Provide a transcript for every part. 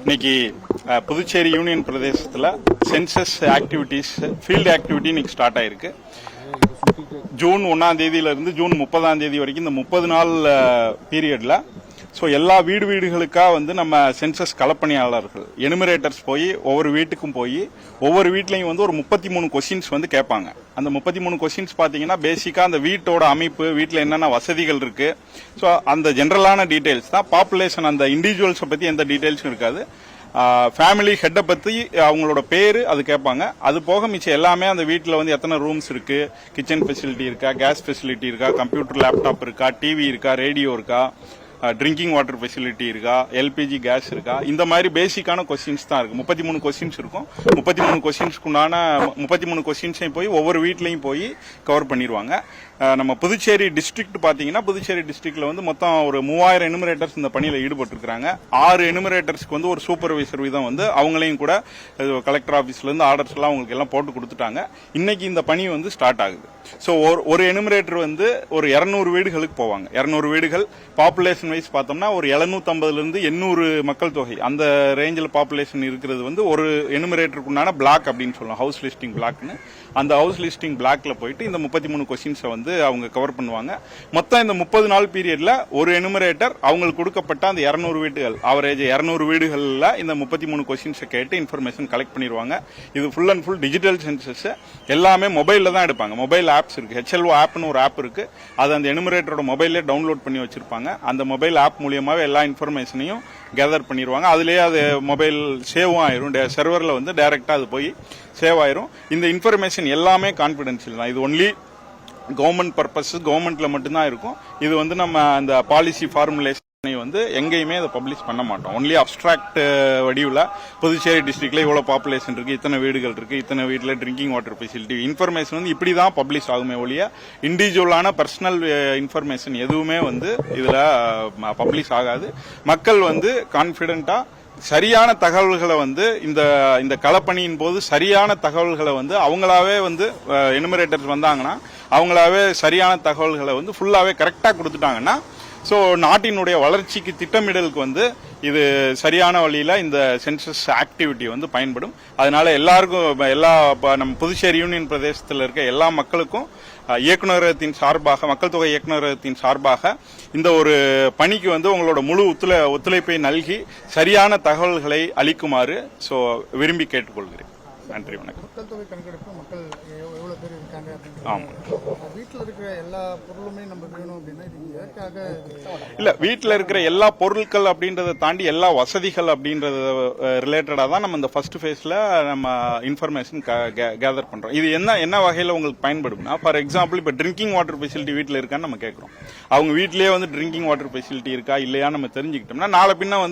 இன்னைக்கு புதுச்சேரி யூனியன் பிரதேசத்தில் census activities field activity இன்னைக்கு ஸ்டார்ட் ஆயிருக்கு. ஜூன் 1ஆம் தேதியிலிருந்து ஜூன் 30ஆம் தேதி வரைக்கும் இந்த 30 நாள் பீரியட்ல எல்லா வீடுகளுக்காக நம்ம சென்சஸ் களப்பணியாளர்கள் எனுமரேட்டர்ஸ் போய் ஒவ்வொரு வீட்டுக்கும் போய் ஒவ்வொரு வீட்லையும் ஒரு 33 கொஸ்டின்ஸ் கேட்பாங்க. அந்த 33 கொஸ்டின்ஸ் பாத்தீங்கன்னா பேசிக்கா அந்த வீட்டோட அமைப்பு, வீட்டில் என்னென்ன வசதிகள் இருக்கு, அந்த ஜெனரலான டீடைல்ஸ் தான். பாப்புலேஷன் அந்த இண்டிவிஜுவல்ஸை பத்தி எந்த டீடைல்ஸும் இருக்காது. ஃபேமிலி ஹெட்டை பத்தி அவங்களோட பேரு அது கேட்பாங்க. அது போக மிச்சம் எல்லாமே அந்த வீட்டில் எத்தனை ரூம்ஸ் இருக்கு, கிச்சன் ஃபெசிலிட்டி இருக்கா, கேஸ் ஃபெசிலிட்டி இருக்கா, கம்ப்யூட்டர் லேப்டாப் இருக்கா, டிவி இருக்கா, ரேடியோ இருக்கா, ட்ரிங்கிங் வாட்டர் ஃபெசிலிட்டி இருக்கா, எல்பிஜி கேஸ் இருக்கா, இந்த மாதிரி பேசிக்கான கொஸ்டின்ஸ் தான் இருக்கு. 33 கொஸ்டின்ஸ் இருக்கும். 33 கொஸ்டின்ஸ்க்குண்டான 33 கொஸ்டின்ஸையும் போய் ஒவ்வொரு வீட்லையும் போய் கவர் பண்ணிடுவாங்க. நம்ம புதுச்சேரி டிஸ்ட்ரிக்ட் பாத்தீங்கன்னா புதுச்சேரி டிஸ்ட்ரிக்ட்ல மொத்தம் ஒரு 3000 எனுமரேட்டர்ஸ் இந்த பணியில ஈடுபட்டிருக்காங்க. 6 எனுமரேட்டர்ஸ்க்கு ஒரு சூப்பர்வைசர் வீதம் அவங்களையும் கூட கலெக்டர் ஆபீஸ்ல இருந்து ஆர்டர்ஸ் எல்லாம் அவங்களுக்கு எல்லாம் போட்டு கொடுத்துட்டாங்க. இன்னைக்கு இந்த பணி ஸ்டார்ட் ஆகுது. ஒரு எனுமரேட்டர் ஒரு 200 வீடுகளுக்கு போவாங்க. 200 வீடுகள் பாப்புலேஷன் வைஸ் பார்த்தோம்னா ஒரு 750 இருந்து 800 மக்கள் தொகை அந்த ரேஞ்சில் பாப்புலேஷன் இருக்கிறது ஒரு எனுமரேட்டருக்கு உண்டான பிளாக் அப்படின்னு சொல்லலாம், ஹவுஸ் லிஸ்டிங் பிளாக்னு. அந்த ஹவுஸ் லிஸ்டிங் பிளாக்ல போயிட்டு இந்த 33 கொஸ்டின்ஸை அவங்க கவர் பண்ணுவாங்க. மொத்தம் இந்த 30 நாள் பீரியட்ல ஒரு எனுமரேட்டர் அவங்களுக்கு கொடுக்கப்பட்ட அந்த 200 வீடுகள், அவரேஜ் 200 வீடுகள்ல இந்த 33 கொஸ்டின்ஸை கேட்டு இன்ஃபர்மேஷன் கலெக்ட் பண்ணிடுவாங்க. இது full and full digital census. எல்லாமே மொபைல்ல தான் எடுப்பாங்க. மொபைல் ஆப்ஸ் இருக்கு, HLO ஆப்னு ஒரு ஆப் இருக்கு. அது அந்த எனுமரேட்டரோட மொபைல்ல டவுன்லோட் பண்ணி வச்சிருப்பாங்க. அந்த மொபைல் ஆப் மூலியமாவே எல்லா இன்ஃபர்மேஷனையும் கேதர் பண்ணிடுவாங்க. அதுலேயே அது மொபைல் சேவும் ஆயிரும், சர்வர்ல டைரக்டா அது போய் சேவ் ஆயிரும். இந்த இன்ஃபர்மேஷன் எல்லாமே கான்பிடென்ஷியல் தான். இது ஒன்லி கவர்மெண்ட் பர்பஸ், கவர்மெண்ட்ல மட்டும்தான் இருக்கும். இது நம்ம அந்த பாலிசி ஃபார்முலேஷன் எங்கேயுமே அதை பப்ளிஷ் பண்ண மாட்டோம். ஒன்லி அப்டிராக்ட் வடிவில் புதுச்சேரி டிஸ்ட்ரிக்ட்ல இவ்வளவு பாப்புலேஷன் இருக்கு, இத்தனை வீடுகள் இருக்கு, இத்தனை வீட்டுல ட்ரிங்கிங் வாட்டர் ஃபெசிலிட்டி இன்ஃபர்மேஷன் இப்படிதான் பப்ளிஷ் ஆகுமே ஒழிய இண்டிவிஜுவலான பர்சனல் இன்ஃபர்மேஷன் எதுவுமே இதுல பப்ளிஷ் ஆகாது. மக்கள் கான்பிடென்டா சரியான தகவல்களை இந்த களப்பணியின் போது சரியான தகவல்களை அவங்களாவே எனுமரேட்டர்ஸ் வந்தாங்கன்னா அவங்களாவே சரியான தகவல்களை ஃபுல்லாவே கரெக்டா கொடுத்துட்டாங்கன்னா நாட்டினுடைய வளர்ச்சிக்கு திட்டமிடலுக்கு இது சரியான வழியில இந்த சென்சஸ் ஆக்டிவிட்டி பயன்படும். அதனால எல்லாருக்கும் நம்ம புதுச்சேரி யூனியன் பிரதேசத்தில் இருக்க எல்லா மக்களுக்கும் இயக்குநரகத்தின் சார்பாக, மக்கள் தொகை இயக்குநரகத்தின் சார்பாக இந்த ஒரு பணிக்கு உங்களோட முழு ஒத்துழைப்பை நல்கி சரியான தகவல்களை அளிக்குமாறு விரும்பி கேட்டுக்கொள்கிறேன். நன்றி, வணக்கம். மக்கள் தொகை கணக்கெடுப்பு மக்கள் எவ்வளவு பேர் இருக்காங்க, வீட்டில் இருக்கிற எல்லா பொருளுமே நம்ம வேணும் அப்படின்னா இல்ல, வீட்டில் இருக்கிற எல்லா பொருட்கள் அப்படின்றத தாண்டி எல்லா வசதிகள் அப்படின்றத ரிலேட்டடா தான் நம்ம இந்த ஃபர்ஸ்ட் ஃபேஸ்ல நம்ம இன்ஃபர்மேஷன் கேதர் பண்றோம். இது என்ன வகையில உங்களுக்கு பயன்படும்னா, ஃபார் எக்ஸாம்பிள் இப்ப ட்ரிங்கிங் வாட்டர் ஃபெசிலிட்டி வீட்டில் இருக்கான்னு நம்ம கேட்கிறோம். அவங்க வீட்லயே ட்ரிங்கிங் வாட்டர் ஃபெசிலிட்டி இருக்கா இல்லையா நம்ம தெரிஞ்சுக்கிட்டோம்னா நாளை பின்ன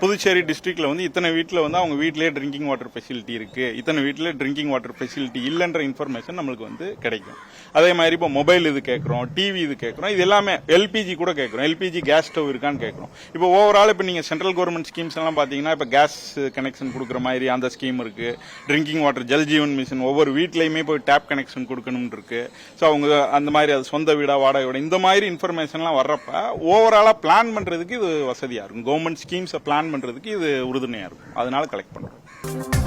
புதுச்சேரி டிஸ்ட்ரிக்ட்ல இத்தனை வீட்டுல அவங்க வீட்லயே ட்ரிங்கிங் வாட்டர் ஃபெசிலிட்டி இருக்கு, இத்தனை வீட்டுல ட்ரிங்கிங் வாட்டர் ஃபெசிலிட்டி இல்லைன்ற இன்ஃபர்மேஷன் நம்மளுக்கு கிடைக்கும். அதே மாதிரி இப்போ மொபைல் இது கேட்கிறோம், டிவி இது கேட்கிறோம், இது எல்லாமே எல்பிஜி கூட கேட்கிறோம், எல்பிஜி கேஸ் ஸ்டவ் இருக்கான்னு கேட்கிறோம். இப்போ ஓவரால் இப்போ நீங்க சென்ட்ரல் கவர்மெண்ட் ஸ்கீம்ஸ் எல்லாம் பாத்தீங்கன்னா இப்போ கேஸ் கனெக்ஷன் கொடுக்குற மாதிரி அந்த ஸ்கீம் இருக்கு. Drinking water Jal Jeevan mission ஒவ்வொரு வீட்லயுமே போய் டேப் கனெக்ஷன் கொடுக்கணும் இருக்கு. அவங்க அந்த மாதிரி அது சொந்த வீடா வாடகை வீடா இந்த மாதிரி இன்ஃபர்மேஷன்லாம் வர்றப்ப ஓவராலா பிளான் பண்றதுக்கு இது வசதியா இருக்கும். கவர்மெண்ட் ஸ்கீம்ஸை பிளான் பண்றதுக்கு இது உறுதுணையா இருக்கும். அதனால கலெக்ட் பண்றோம்.